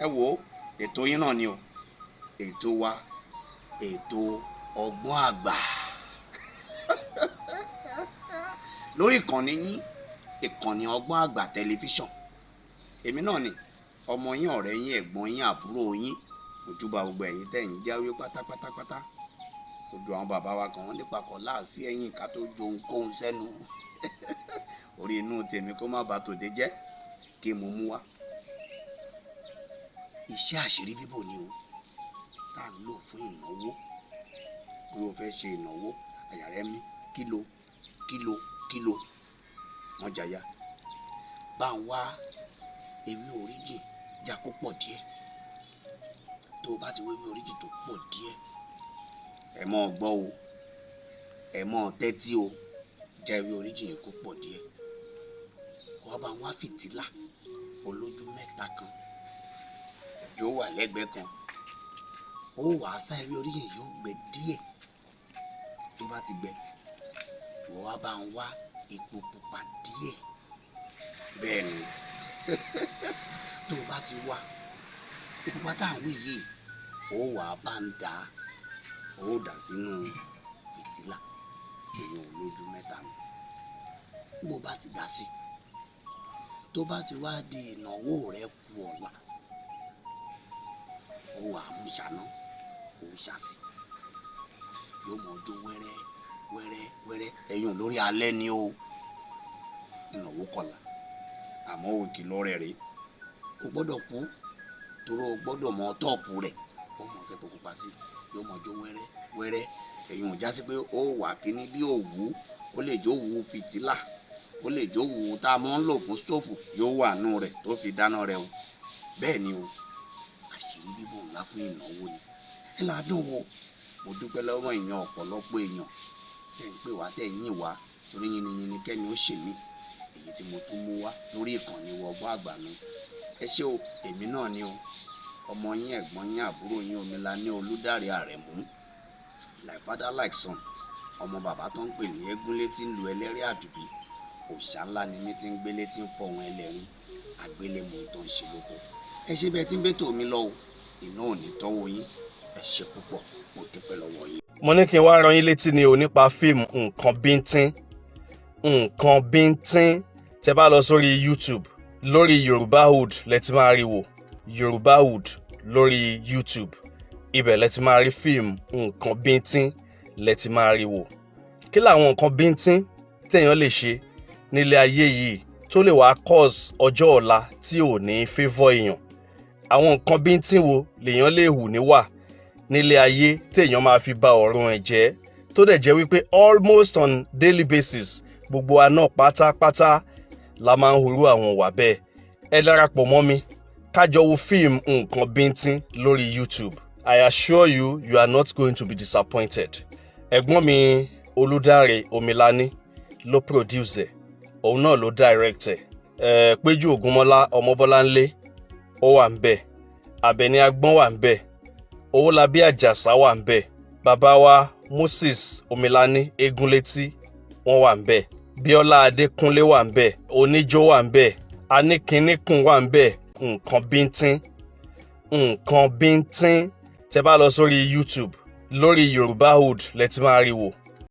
ẹ wò ètò yín náà ni o, ètò wa, ètò ọgbọ́n àgbà lórí ìkànnì yín, ìkànnì ọgbọ́n àgbà tẹlifíṣàn. Èmi náà ni ọmọ yín, ọ̀rẹ́ yín, ẹ̀gbọ́n yín, àbúrò yín. Ojúbà gbogbo ẹ̀yin tẹ́ ń jáwé pátápátápátá. Odò àwọn bàbá wa kan wọ́n nípa kọ̀ láàfin ẹ̀yìn ká tó jo ohunkóhun sẹ́nu. Orí inú tèmi kó má bà tòde jẹ́ kí mo mú wá. Iṣẹ́ àṣírí bíbò ni o, tá ń lò fún ìnáwó. Bí o fẹ́ ṣe ìnáwó, àyà rẹ mí kílò wọ́n jàyà. Bá ń wá ewé oríjì já kó pọ̀ díẹ̀. Tó o bá ti wé ewé oríjì tó pọ̀ díẹ̀, ẹ mọ́ gbọ́ o, ẹ mọ́ tẹ́tí o, já ewé oríjì yẹn kó pọ̀ díẹ̀. Wá bá ń wá fìtílà olójú mẹ́ta kan, yóò wà lẹ́gbẹ̀ẹ́ kan. Ó wàá sá ewé oríjì yóò gbẹ díẹ̀. Tó bá ti gbẹ, wá bá ń wá epo pupa díẹ̀. Bẹ́ẹ̀ ni tó bá ti wá epo pupa tá à ń wí yìí, ó wàá bá ń dà, ó dà sínú fìtílà èèyàn olójú mẹ́ta mi. Bó bá ti dà sí, tó bá ti wá di ìnáwó rẹ kù ọ̀la, ó wàá mú ṣáná, ó ṣàṣì, yóò mọ ọjọ́ wẹ́rẹ́ ẹ̀yùn lórí alẹ́ ni o. Ìnáwó kọ̀la, àmọ́ òkìlọ̀ rẹ̀ rèé, kò gbọ́dọ̀ kú torí o gbọ́dọ̀ mọ tọ́ọ̀pù rẹ̀. Ó mọ̀ fẹ́ pupa sí, yóò mọ ọjọ́ wẹ́rẹ́ ẹ̀yùn já sí pé ó wà kíní bí òwú. Ó lè jó òwú fìtílà, ó lè jó òwú tá a mọ́ ń lò fún stóòfù, yóò wà nù rẹ̀ tó fi dáná rẹ̀ o. Bẹ́ẹ̀ ni o, àṣírí bíbò ńlá fún ìnáwó ni. Ẹ ládùn wo, mo dúpẹ́ lọ́wọ́ èèyàn, ọ̀pọ̀lọpọ̀ èèyàn tẹ́ ń pè wá, tẹ́ ń yìn wá, torí yìnyín kẹ́ni ó ṣe mí. Èyí tí mo tún mú wá lórí ìkànnì ọgbọ́n àgbà mi. Ẹ ṣé o, èmi náà ni o, ọmọ yín, ẹ̀gbọ́n yín, àbúrò yín, Omilani Olúdáre Àrẹ̀mú, like father like son. Ọmọ bàbá tó ń pè ní Egúnlé tí ń lu ẹlẹ́rìí àdùbí. Òòṣà ńlá ni mí tí ń gbélé tí ń fọ ohun ẹlẹ́rìí. Àgbélémù tó ń ṣe lóko. Ẹ ṣé bẹ́ẹ̀ tí ń bẹ́tò mi lọ o, iná ò ní tọ́wọ́ yín. Ẹ ṣé púpọ̀, mo dúpẹ́ lọ́wọ́ yín. Mo ní kí n wá rán yín létí ni o nípa fíìmù nǹkan bíntín. Tẹ́ bá lọ sórí YouTube, lórí Yorùbáwood lẹ ti máa rí wò. Yorùbáwood lórí YouTube, ibẹ̀ lẹ ti máa rí fíìmù nǹkan bíntín lẹ ti máa rí wò. Kí làwọn nǹkan bíntín téèyàn lè ṣe nílé ayé yìí tó lè wá cause ọjọ́ ọ̀la tí ò ní favour èèyàn? Àwọn nǹkan bíntín wo lèèyàn lè hù níwà nílé ayé téèyàn máa fi ba ọ̀run ẹ̀ jẹ́, tó dẹ̀ jẹ́ wípé almost on daily basis gbogbo wa náà pátápátá la máa ń hurú àwọn wà bẹ́ẹ̀. Ẹ darapọ̀ mọ́ mi ká jọ wo fíìmù nǹkan bíntín lórí YouTube. I assure you, you are not going to be disappointed. Ẹ̀gbọ́n mi Olúdáre Omilani ló produce ẹ̀, òun náà ló direct ẹ̀. Péjú Ògúnmọ́lá Ọmọbọ́láńlé ó wà ń bẹ̀, Àbẹ̀ní Agbọ́n wà ń bẹ̀, Owólabí Àjàsá wà ń bẹ̀, bàbá wa Moses Omilani Egúnlétí wọ́n wà ń bẹ̀, Bíọ́lá Adékúnlé wà ń bẹ̀, Oníjó wà ń bẹ̀, Aníkíníkùn wà ń bẹ̀. Nǹkan bíntín. Tẹ́ bá lọ sórí YouTube, lórí Yorùbáwood lẹ ti máa rí wò.